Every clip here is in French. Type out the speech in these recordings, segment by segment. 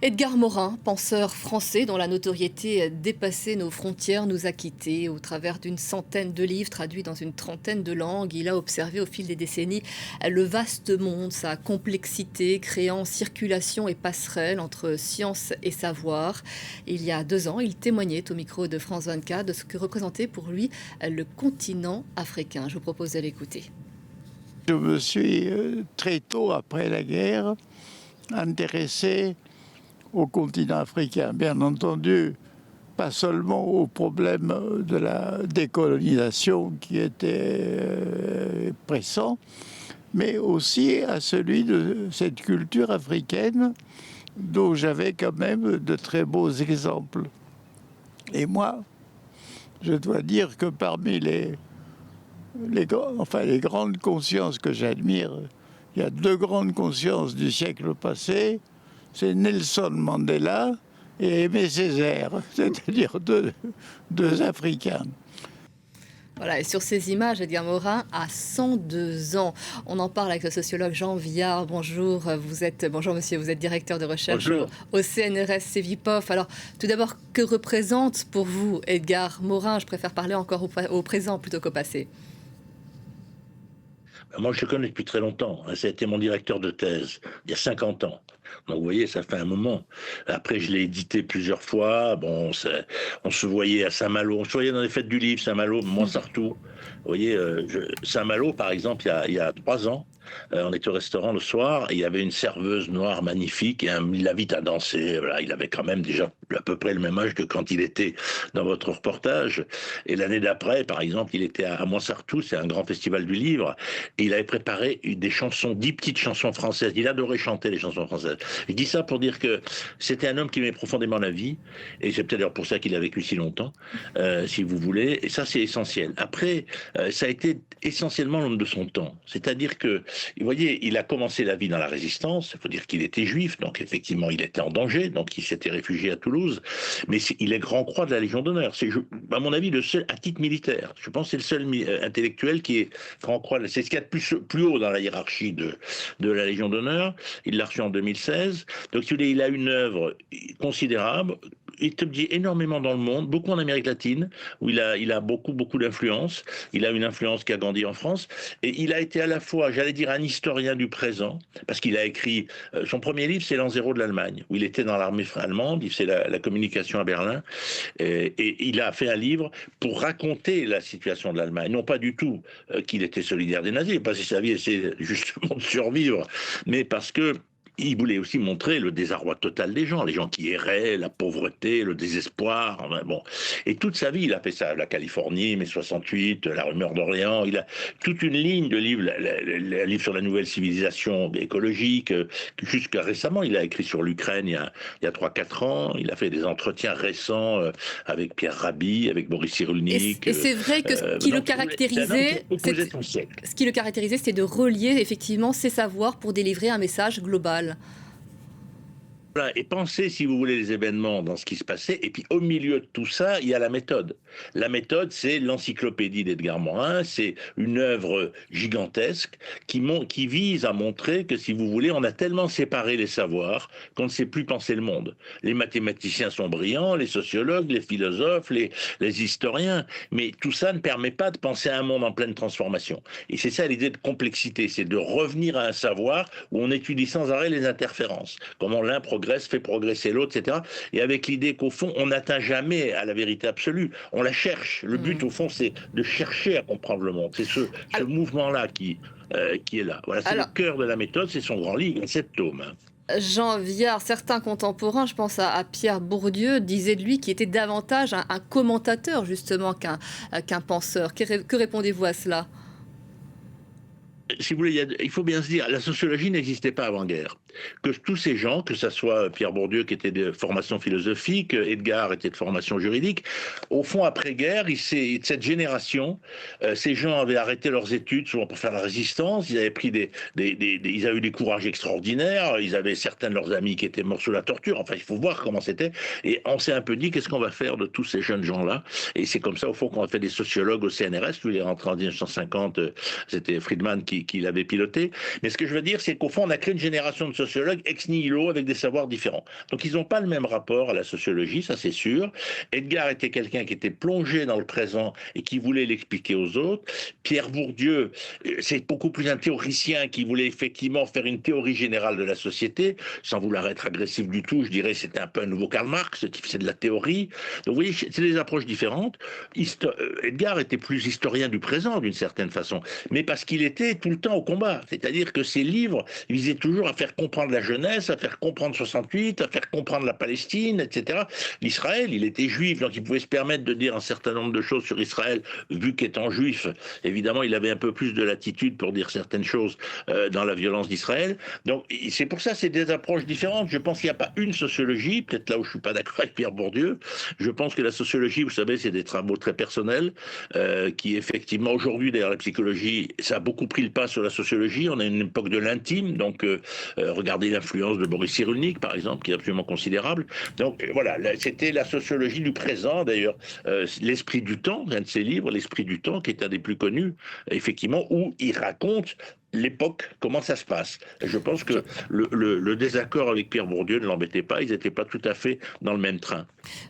Edgar Morin, penseur français dont la notoriété dépassait nos frontières, nous a quittés. Au travers d'une centaine de livres traduits dans une trentaine de langues, il a observé au fil des décennies le vaste monde, sa complexité, créant circulation et passerelle entre science et savoir. Il y a 2 ans, il témoignait au micro de France 24 de ce que représentait pour lui le continent africain. Je vous propose de l'écouter. Je me suis très tôt après la guerre intéressé au continent africain. Bien entendu, pas seulement au problème de la décolonisation qui était pressant, mais aussi à celui de cette culture africaine dont j'avais quand même de très beaux exemples. Et moi, je dois dire que parmi les grandes consciences que j'admire, il y a 2 grandes consciences du siècle passé, c'est Nelson Mandela et Aimé Césaire, c'est-à-dire deux Africains. Voilà, et sur ces images, Edgar Morin a 102 ans. On en parle avec le sociologue Jean Viard. Bonjour, bonjour monsieur, vous êtes directeur de recherche Bonjour. au CNRS Cevipof. Alors, tout d'abord, que représente pour vous Edgar Morin? Je préfère parler encore au présent plutôt qu'au passé. Moi, je le connais depuis très longtemps. Ça a été mon directeur de thèse, il y a 50 ans. Donc, vous voyez, ça fait un moment. Après, je l'ai édité plusieurs fois. Bon, on se voyait à Saint-Malo. On se voyait dans les fêtes du livre, Saint-Malo, Montsartou. Vous voyez, Saint-Malo, par exemple, il y a 3 ans, on était au restaurant le soir et il y avait une serveuse noire magnifique et il l'invite à danser. Voilà, il avait quand même déjà à peu près le même âge que quand il était dans votre reportage. Et l'année d'après, par exemple, il était à Montsartou, c'est un grand festival du livre, et il avait préparé des chansons, 10 petites chansons françaises. Il adorait chanter les chansons françaises. Je dis ça pour dire que c'était un homme qui aimait profondément la vie, et c'est peut-être pour ça qu'il a vécu si longtemps, si vous voulez, et ça c'est essentiel. Après, ça a été essentiellement l'homme de son temps. C'est-à-dire que, vous voyez, il a commencé la vie dans la résistance, il faut dire qu'il était juif, donc effectivement il était en danger, donc il s'était réfugié à Toulouse, mais il est grand croix de la Légion d'honneur. C'est, à mon avis, le seul, à titre militaire, je pense que c'est le seul intellectuel qui est grand croix, c'est ce qu'il y a de plus haut dans la hiérarchie de la Légion d'honneur, il l'a reçu en 2016, donc si vous voulez, il a une œuvre considérable, il étudie énormément dans le monde, beaucoup en Amérique latine, où il a beaucoup d'influence. Il a une influence qui a grandi en France. Et il a été à la fois, j'allais dire, un historien du présent, parce qu'il a écrit, son premier livre, c'est L'an zéro de l'Allemagne, où il était dans l'armée allemande, il fait la communication à Berlin. Et il a fait un livre pour raconter la situation de l'Allemagne. Non pas du tout qu'il était solidaire des nazis, parce que sa vie, c'est justement de survivre, mais parce que il voulait aussi montrer le désarroi total des gens, les gens qui erraient, la pauvreté, le désespoir. Enfin, bon. Et toute sa vie, il a fait ça. La Californie, mai 68, la rumeur d'Orléans. Il a toute une ligne de livres, un livre sur la nouvelle civilisation écologique. Jusqu'à récemment, il a écrit sur l'Ukraine il y a 3-4 ans. Il a fait des entretiens récents avec Pierre Rabhi, avec Boris Cyrulnik. Et c'est vrai que Donc, c'est un homme qui a composé son siècle. ce qui le caractérisait, c'était de relier effectivement ses savoirs pour délivrer un message global. Voilà, et pensez, si vous voulez, les événements dans ce qui se passait. Et puis, au milieu de tout ça, il y a la méthode. La méthode, c'est l'encyclopédie d'Edgar Morin. C'est une œuvre gigantesque qui vise à montrer que, si vous voulez, on a tellement séparé les savoirs qu'on ne sait plus penser le monde. Les mathématiciens sont brillants, les sociologues, les philosophes, les historiens. Mais tout ça ne permet pas de penser à un monde en pleine transformation. Et c'est ça l'idée de complexité. C'est de revenir à un savoir où on étudie sans arrêt les interférences. Comment l'un fait progresser l'autre, etc. Et avec l'idée qu'au fond, on n'atteint jamais à la vérité absolue. On la cherche. Le but, au fond, c'est de chercher à comprendre le monde. C'est ce mouvement-là qui est là. Voilà, c'est le cœur de la méthode, c'est son grand livre, 7 tomes. Jean Viard, certains contemporains, je pense à Pierre Bourdieu, disaient de lui qu'il était davantage un commentateur, justement, qu'un penseur. Que répondez-vous à cela? Si vous voulez, il faut bien se dire, la sociologie n'existait pas avant-guerre. Que tous ces gens, que ce soit Pierre Bourdieu qui était de formation philosophique, Edgar était de formation juridique, au fond, après-guerre, cette génération, ces gens avaient arrêté leurs études souvent pour faire la résistance, ils avaient pris ils avaient eu des courages extraordinaires, ils avaient certains de leurs amis qui étaient morts sous la torture, enfin, il faut voir comment c'était, et on s'est un peu dit, qu'est-ce qu'on va faire de tous ces jeunes gens-là? Et c'est comme ça, au fond, qu'on a fait des sociologues au CNRS, lui, il est rentré en 1950, c'était Friedman qui l'avait piloté. Mais ce que je veux dire, c'est qu'au fond, on a créé une génération de sociologues ex nihilo avec des savoirs différents. Donc ils n'ont pas le même rapport à la sociologie, ça c'est sûr. Edgar était quelqu'un qui était plongé dans le présent et qui voulait l'expliquer aux autres. Pierre Bourdieu, c'est beaucoup plus un théoricien qui voulait effectivement faire une théorie générale de la société, sans vouloir être agressif du tout, je dirais c'était un peu un nouveau Karl Marx qui faisait de la théorie. Donc vous voyez, c'est des approches différentes. Edgar était plus historien du présent d'une certaine façon, mais parce qu'il était tout le temps au combat. C'est-à-dire que ses livres visaient toujours à faire comprendre la jeunesse, à faire comprendre 68, à faire comprendre la Palestine, etc. L'Israël, il était juif, donc il pouvait se permettre de dire un certain nombre de choses sur Israël, vu qu'étant juif, évidemment, il avait un peu plus de latitude pour dire certaines choses dans la violence d'Israël. Donc c'est pour ça, c'est des approches différentes. Je pense qu'il n'y a pas une sociologie, peut-être là où je suis pas d'accord avec Pierre Bourdieu. Je pense que la sociologie, vous savez, c'est des travaux très personnels, qui effectivement, aujourd'hui, d'ailleurs, la psychologie, ça a beaucoup pris le pas sur la sociologie. On a une époque de l'intime, donc regardez l'influence de Boris Cyrulnik, par exemple, qui est absolument considérable. Donc voilà, c'était la sociologie du présent, d'ailleurs, L'Esprit du temps, un de ses livres, L'Esprit du temps, qui est un des plus connus, effectivement, où il raconte l'époque, comment ça se passe. Et je pense que le désaccord avec Pierre Bourdieu ne l'embêtait pas, ils n'étaient pas tout à fait dans le même train.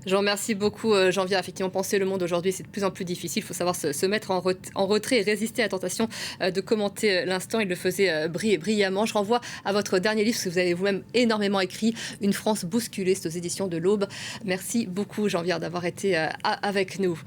Je vous remercie beaucoup, Janvier. Effectivement, penser le monde aujourd'hui, c'est de plus en plus difficile. Il faut savoir se mettre en retrait et résister à la tentation de commenter l'instant. Il le faisait brillamment. Je renvoie à votre dernier livre, parce que vous avez vous-même énormément écrit, Une France bousculée, c'est aux éditions de l'Aube. Merci beaucoup, Janvier, d'avoir été avec nous.